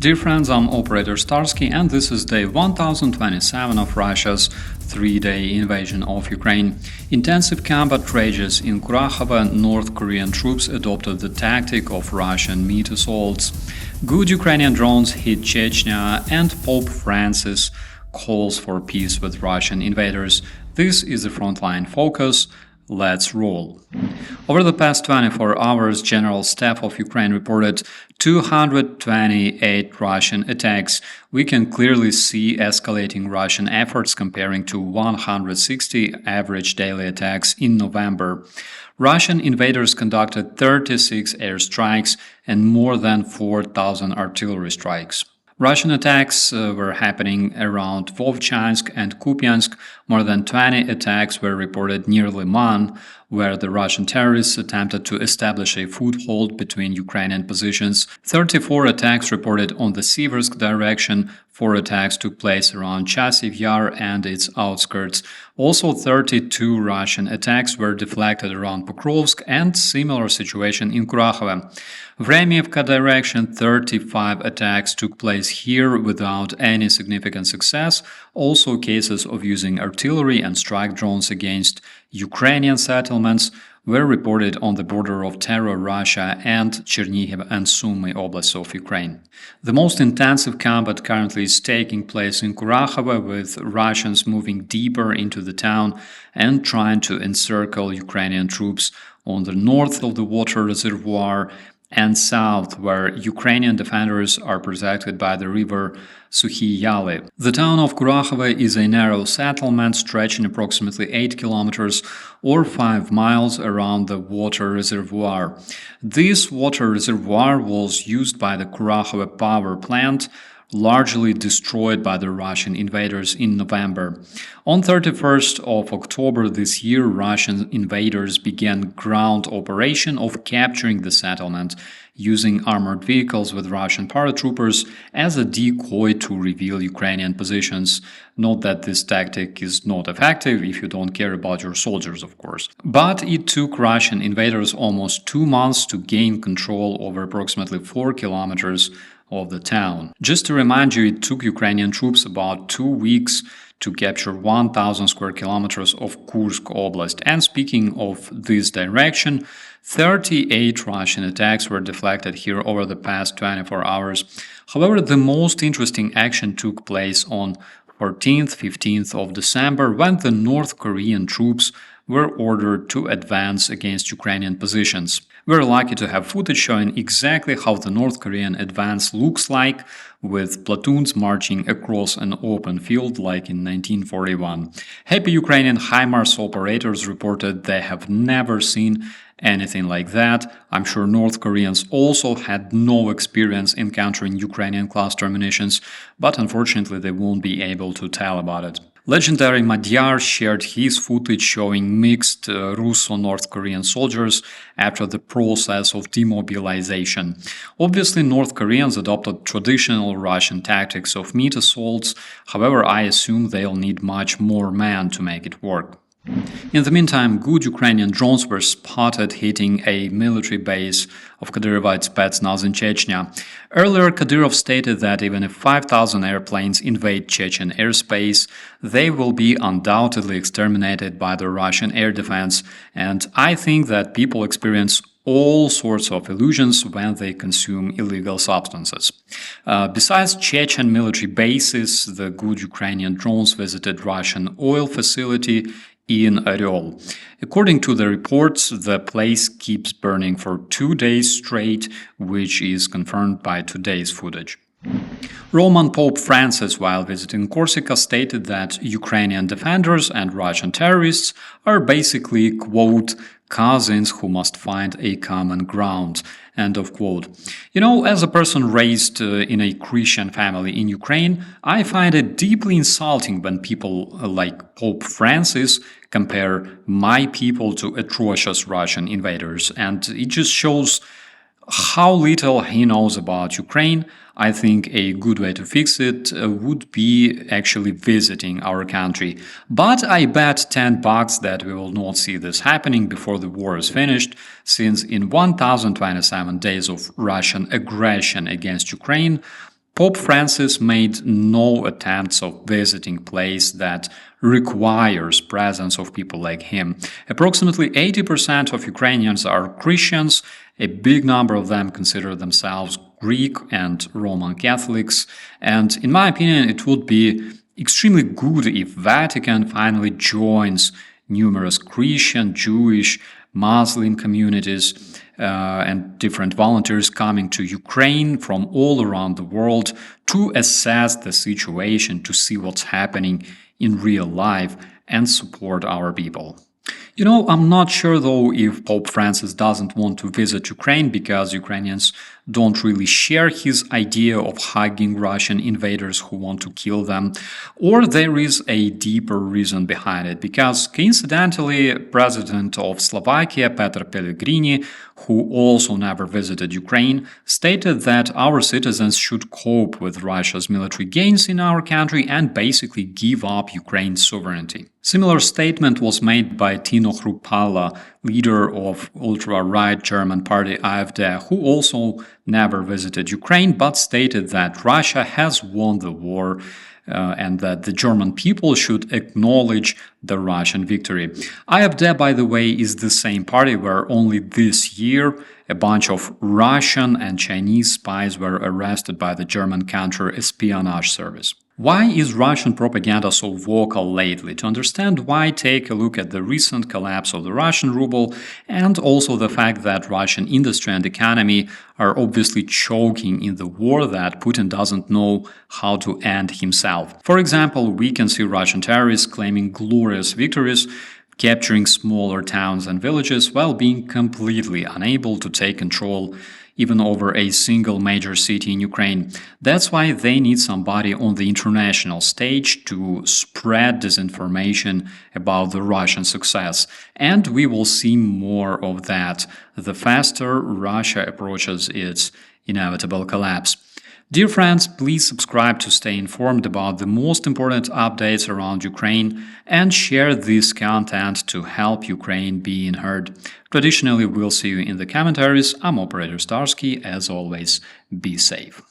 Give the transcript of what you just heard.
Dear friends, I'm operator Starsky, and this is day 1027 of Russia's three-day invasion of Ukraine. Intensive combat rages in Kurakhove. North Korean troops adopted the tactic of Russian meat assaults. Good Ukrainian drones hit Chechnya, and Pope Francis calls for peace with Russian invaders. This is the Frontline Focus. Let's roll. Over the past 24 hours, General Staff of Ukraine reported 228 Russian attacks. We can clearly see escalating Russian efforts comparing to 160 average daily attacks in November. Russian invaders conducted 36 airstrikes and more than 4,000 artillery strikes. Russian attacks were happening around Vovchansk and Kupiansk. More than 20 attacks were reported near Liman, where the Russian terrorists attempted to establish a foothold between Ukrainian positions. 34 attacks reported on the Siversk direction. 4 attacks took place around Chasiv Yar and its outskirts. Also, 32 Russian attacks were deflected around Pokrovsk, and similar situation in Kurakhove. Vremyevka direction, 35 attacks took place here without any significant success. Also, cases of using artillery and strike drones against Ukrainian settlements were reported on the border of Terror Russia and Chernihiv and Sumy oblasts of Ukraine. The most intensive combat currently is taking place in Kurakhove, with Russians moving deeper into the town and trying to encircle Ukrainian troops on the north of the water reservoir and south, where Ukrainian defenders are protected by the river Sukhi Yali. The town of Kurakhove is a narrow settlement stretching approximately 8 kilometers or 5 miles around the water reservoir. This water reservoir was used by the Kurakhove power plant, largely destroyed by the Russian invaders in November. On 31st of October this year, Russian invaders began ground operation of capturing the settlement, using armored vehicles with Russian paratroopers as a decoy to reveal Ukrainian positions. Note that this tactic is not effective if you don't care about your soldiers, of course. But it took Russian invaders almost 2 months to gain control over approximately 4 kilometers of the town. Just to remind you, it took Ukrainian troops about 2 weeks to capture 1,000 square kilometers of Kursk Oblast. And speaking of this direction, 38 Russian attacks were deflected here over the past 24 hours. However, the most interesting action took place on 14th, 15th of December, when the North Korean troops were ordered to advance against Ukrainian positions. We're lucky to have footage showing exactly how the North Korean advance looks like, with platoons marching across an open field like in 1941. Happy Ukrainian HIMARS operators reported they have never seen anything like that. I'm sure North Koreans also had no experience encountering Ukrainian cluster munitions, but unfortunately they won't be able to tell about it. Legendary Madyar shared his footage showing mixed Russo-North Korean soldiers after the process of demobilization. Obviously, North Koreans adopted traditional Russian tactics of meat assaults. However, I assume they'll need much more men to make it work. In the meantime, good Ukrainian drones were spotted hitting a military base of Kadyrivite Spetsnaz in Chechnya. Earlier, Kadyrov stated that even if 5,000 airplanes invade Chechen airspace, they will be undoubtedly exterminated by the Russian air defense, and I think that people experience all sorts of illusions when they consume illegal substances. Besides Chechen military bases, the good Ukrainian drones visited Russian oil facility in Oryol. According to the reports, the place keeps burning for 2 days straight, which is confirmed by today's footage. Roman Pope Francis, while visiting Corsica, stated that Ukrainian defenders and Russian terrorists are basically, quote, cousins who must find a common ground, end of quote. You know, as a person raised in a Christian family in Ukraine, I find it deeply insulting when people like Pope Francis compare my people to atrocious Russian invaders, and it just shows how little he knows about Ukraine. I think a good way to fix it would be actually visiting our country. But I bet $10 that we will not see this happening before the war is finished, since in 1027 days of Russian aggression against Ukraine, Pope Francis made no attempts of visiting place that requires presence of people like him. Approximately 80% of Ukrainians are Christians. A big number of them consider themselves Greek and Roman Catholics. And in my opinion, it would be extremely good if Vatican finally joins numerous Christian, Jewish, Muslim communities and different volunteers coming to Ukraine from all around the world to assess the situation, to see what's happening in real life and support our people. I'm not sure though if Pope Francis doesn't want to visit Ukraine because Ukrainians don't really share his idea of hugging Russian invaders who want to kill them, or there is a deeper reason behind it, because coincidentally, President of Slovakia, Petr Pellegrini, who also never visited Ukraine, stated that our citizens should cope with Russia's military gains in our country and basically give up Ukraine's sovereignty. Similar statement was made by Tino Hrupalla, leader of ultra-right German party AfD, who also never visited Ukraine but stated that Russia has won the war and that the German people should acknowledge the Russian victory. AfD, by the way, is the same party where only this year a bunch of Russian and Chinese spies were arrested by the German counter-espionage service. Why is Russian propaganda so vocal lately? To understand why, take a look at the recent collapse of the Russian ruble and also the fact that Russian industry and economy are obviously choking in the war that Putin doesn't know how to end himself. For example, we can see Russian terrorists claiming glorious victories, capturing smaller towns and villages while being completely unable to take control even over a single major city in Ukraine. That's why they need somebody on the international stage to spread disinformation about the Russian success. And we will see more of that the faster Russia approaches its inevitable collapse. Dear friends, please subscribe to stay informed about the most important updates around Ukraine and share this content to help Ukraine being heard. Traditionally, we'll see you in the commentaries. I'm Operator Starsky. As always, be safe.